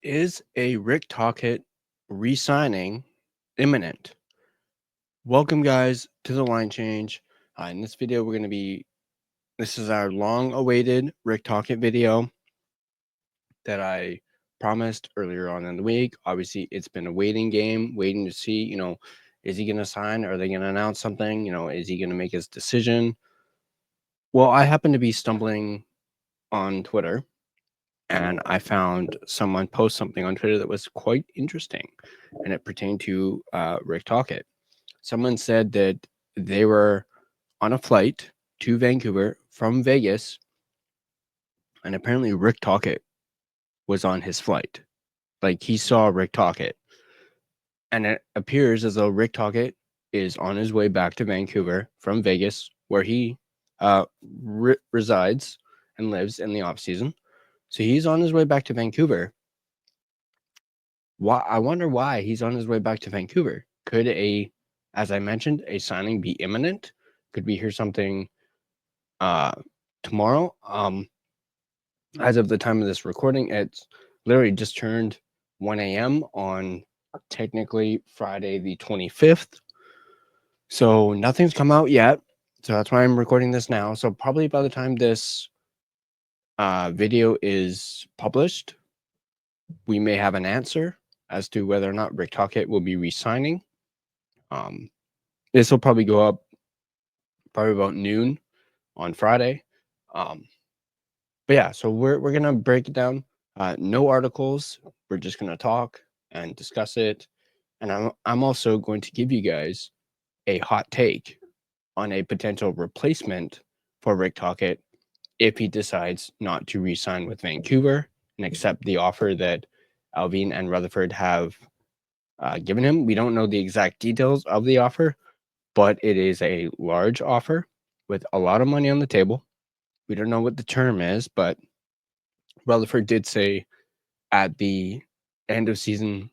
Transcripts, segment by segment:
Is a Rick Tocchet re-signing imminent? Welcome, guys, to the line change. In this video, this is our long-awaited Rick Tocchet video that I promised earlier on in the week. Obviously, it's been a waiting game, waiting to see, is he going to sign? Are they going to announce something? Is he going to make his decision? Well, I happen to be stumbling on Twitter, and I found someone post something on Twitter that was quite interesting, and it pertained to Rick Tocchet. Someone said that they were on a flight to Vancouver from Vegas, and apparently Rick Tocchet was on his flight. Like, he saw Rick Tocchet, and it appears as though Rick Tocchet is on his way back to Vancouver from Vegas, where he resides and lives in the off season. So he's on his way back to Vancouver. I wonder why he's on his way back to Vancouver. Could as I mentioned, a signing be imminent? Could we hear something tomorrow? As of the time of this recording, it's literally just turned 1 a.m. on technically Friday the 25th. So nothing's come out yet. So that's why I'm recording this now. So probably by the time this video is published, we may have an answer as to whether or not Rick Tocchet will be re-signing. This will probably go up probably about noon on Friday. But yeah, so we're gonna break it down. No articles. We're just gonna talk and discuss it. And I'm also going to give you guys a hot take on a potential replacement for Rick Tocchet if he decides not to re-sign with Vancouver and accept the offer that Alvin and Rutherford have given him. We don't know the exact details of the offer, but it is a large offer with a lot of money on the table. We don't know what the term is, but Rutherford did say at the end of season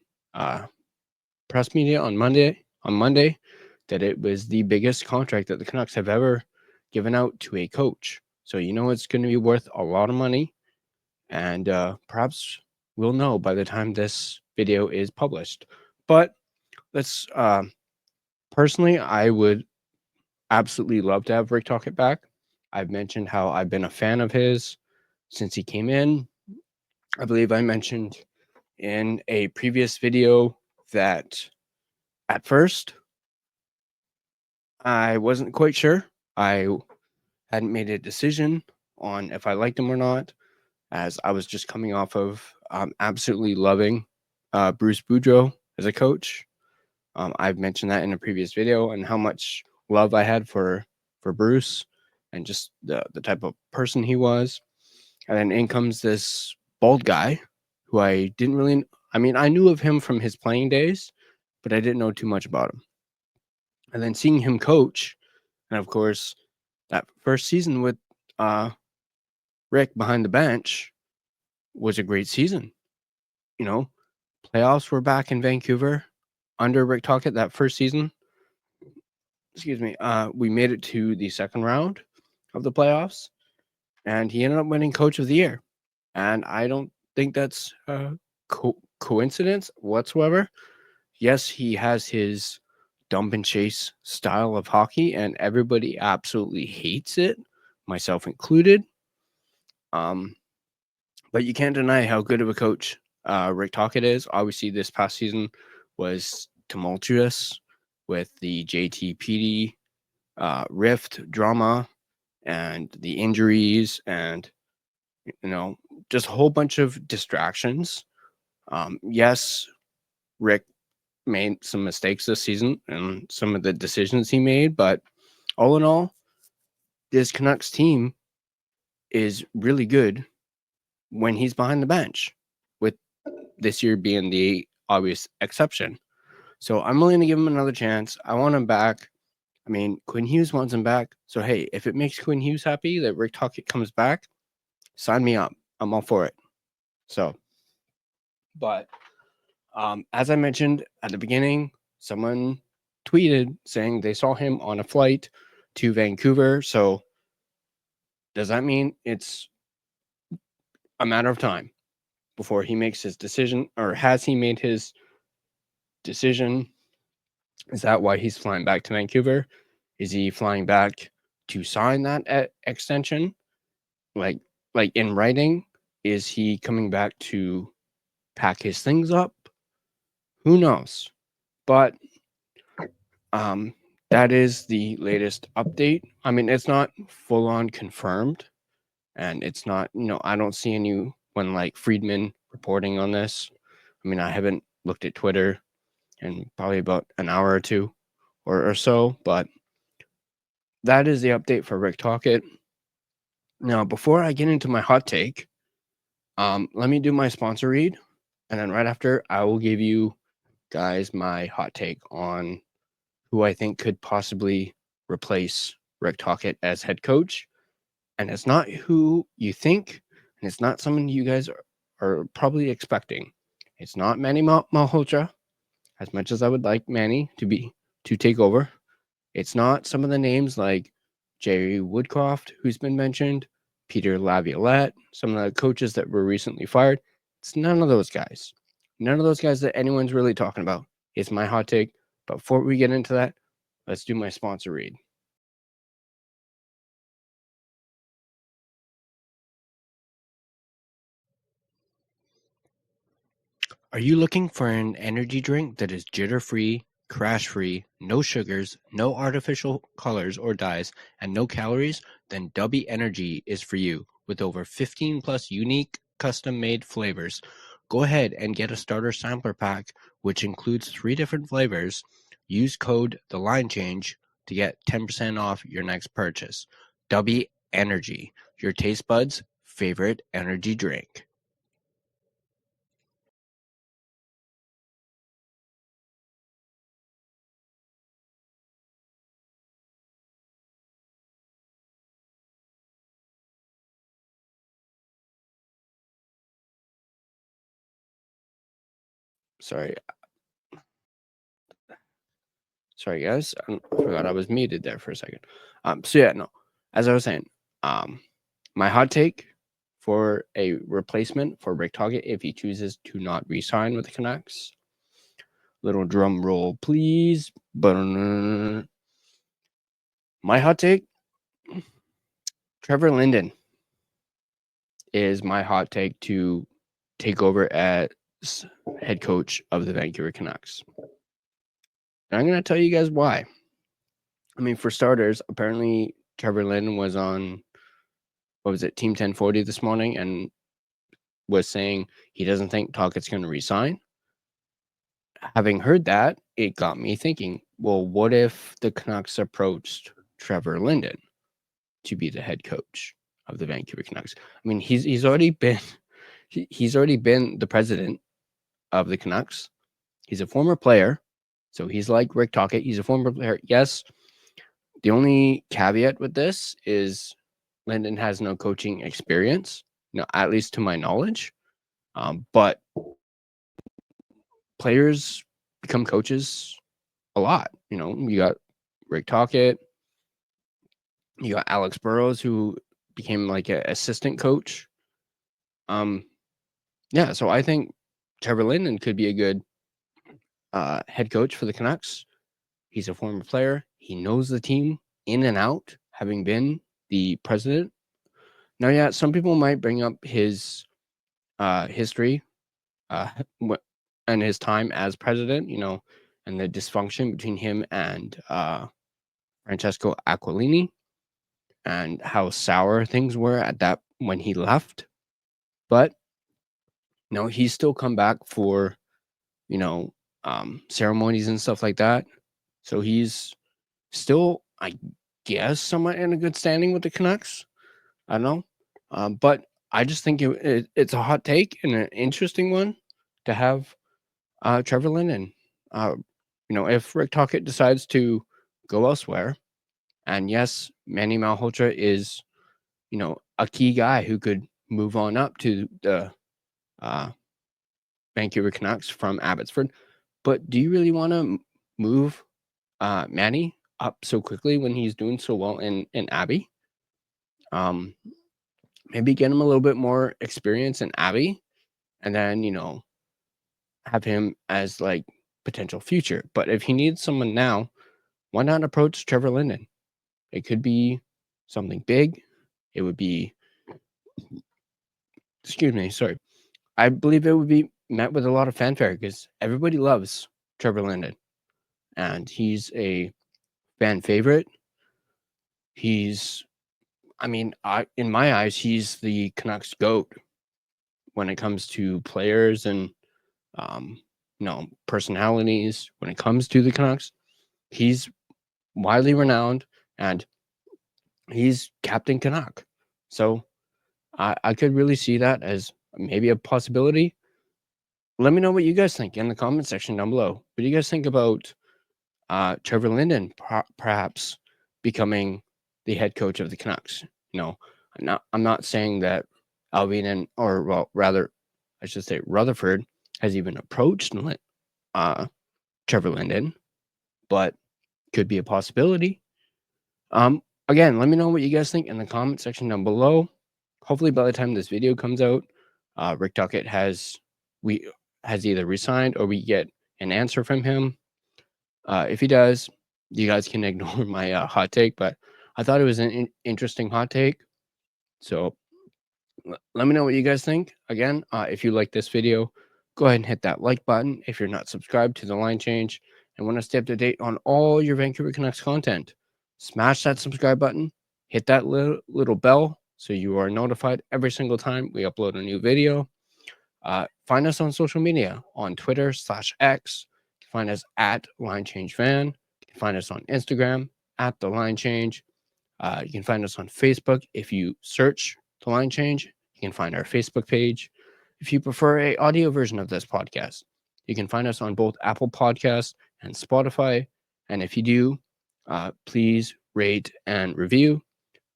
press media on Monday that it was the biggest contract that the Canucks have ever given out to a coach. So it's going to be worth a lot of money, and perhaps we'll know by the time this video is published. But let's personally, I would absolutely love to have Rick Tocchet back. I've mentioned how I've been a fan of his since he came in. I believe I mentioned in a previous video that at first I wasn't quite sure. I hadn't made a decision on if I liked him or not, as I was just coming off of absolutely loving Bruce Boudreau as a coach. I've mentioned that in a previous video and how much love I had for Bruce and just the type of person he was. And then in comes this bald guy who I didn't really, I knew of him from his playing days, but I didn't know too much about him. And then seeing him coach, and of course, that first season with Rick behind the bench was a great season. Playoffs were back in Vancouver under Rick Tocchet that first season. Excuse me. We made it to the second round of the playoffs, and he ended up winning Coach of the Year. And I don't think that's a coincidence whatsoever. Yes, he has his dump and chase style of hockey, and everybody absolutely hates it, myself included. But you can't deny how good of a coach Rick Tocchet is. Obviously, this past season was tumultuous with the JTPD rift drama and the injuries and just a whole bunch of distractions. Yes, Rick made some mistakes this season and some of the decisions he made, but all in all, this Canucks team is really good when he's behind the bench, with this year being the obvious exception. So I'm willing to give him another chance. I want him back. Quinn Hughes wants him back. So, hey, if it makes Quinn Hughes happy that Rick Tocchet comes back, sign me up. I'm all for it. So, but as I mentioned at the beginning, someone tweeted saying they saw him on a flight to Vancouver. So does that mean it's a matter of time before he makes his decision, or has he made his decision? Is that why he's flying back to Vancouver? Is he flying back to sign that extension? Like in writing? Is he coming back to pack his things up? Who knows? But that is the latest update. I mean, it's not full on confirmed, and it's not, I don't see anyone like Friedman reporting on this. I mean, I haven't looked at Twitter in probably about an hour or two or so, but that is the update for Rick Tocchet. Now, before I get into my hot take, let me do my sponsor read, and then right after, I will give you guys my hot take on who I think could possibly replace Rick Tocchet as head coach. And it's not who you think, and it's not someone you guys are probably expecting. It's not Manny Malhotra, as much as I would like Manny to take over. It's not some of the names like Jerry Woodcroft, who's been mentioned, Peter Laviolette, some of the coaches that were recently fired. It's none of those guys. None of those guys that anyone's really talking about. It's my hot take. But before we get into that, let's do my sponsor read. Are you looking for an energy drink that is jitter-free, crash-free, no sugars, no artificial colors or dyes, and no calories? Then Dubby Energy is for you. With over 15 plus unique custom-made flavors, go ahead and get a starter sampler pack, which includes 3 different flavors. Use code TheLineChange to get 10% off your next purchase. Dubby Energy, your taste buds' favorite energy drink. Sorry, guys. I forgot I was muted there for a second. So yeah, no. As I was saying, my hot take for a replacement for Rick Tocchet if he chooses to not re-sign with the Canucks. Little drum roll, please. My hot take: Trevor Linden is my hot take to take over as head coach of the Vancouver Canucks. And I'm going to tell you guys why. I mean, for starters, apparently Trevor Linden was on, what was it, Team 1040 this morning, and was saying he doesn't think Tocchet's going to resign. Having heard that, it got me thinking, well, what if the Canucks approached Trevor Linden to be the head coach of the Vancouver Canucks? I mean, he's already been the president of the Canucks. He's a former player, so he's like Rick Tocchet. He's a former player. Yes, the only caveat with this is Linden has no coaching experience, at least to my knowledge. But players become coaches a lot. You got Rick Tocchet, you got Alex Burrows, who became like an assistant coach. Yeah, so I think Trevor Linden could be a good head coach for the Canucks. He's a former player. He knows the team in and out, having been the president. Now, yeah, some people might bring up his history and his time as president, and the dysfunction between him and Francesco Aquilini, and how sour things were at that when he left. But he's still come back for ceremonies and stuff like that. So he's still, I guess, somewhat in a good standing with the Canucks. I don't know, but I just think it's a hot take and an interesting one to have Trevor Linden. If Rick Tocchet decides to go elsewhere, and yes, Manny Malhotra is, a key guy who could move on up to the Vancouver Canucks from Abbotsford. But do you really want to move Manny up so quickly when he's doing so well in Abbey? Maybe get him a little bit more experience in Abbey, and then, have him as like potential future. But if he needs someone now, why not approach Trevor Linden? It could be something big. It would be, excuse me, sorry. I believe it would be met with a lot of fanfare because everybody loves Trevor Linden, and he's a fan favorite. He's, in my eyes, he's the Canucks GOAT when it comes to players and personalities. When it comes to the Canucks, he's widely renowned, and he's Captain Canuck. So I could really see that as maybe a possibility. Let me know what you guys think in the comment section down below. What do you guys think about Trevor Linden perhaps becoming the head coach of the Canucks? I'm not saying that Alvin rather, I should say Rutherford has even approached Trevor Linden, but could be a possibility. Again, let me know what you guys think in the comment section down below. Hopefully by the time this video comes out, Rick Tocchet has either resigned or we get an answer from him. If he does, you guys can ignore my hot take, but I thought it was an interesting hot take. So let me know what you guys think. Again, if you like this video, go ahead and hit that like button. If you're not subscribed to The Line Change and want to stay up to date on all your Vancouver Canucks content, smash that subscribe button, hit that little bell so you are notified every single time we upload a new video. Find us on social media on Twitter/X. Find us at Line Change Van. You can find us on Instagram at The Line Change. You can find us on Facebook. If you search The Line Change, you can find our Facebook page. If you prefer a audio version of this podcast, you can find us on both Apple Podcasts and Spotify. And if you do, please rate and review.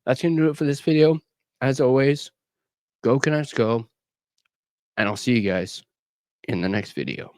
That's going to do it for this video. As always, go Canucks go. And I'll see you guys in the next video.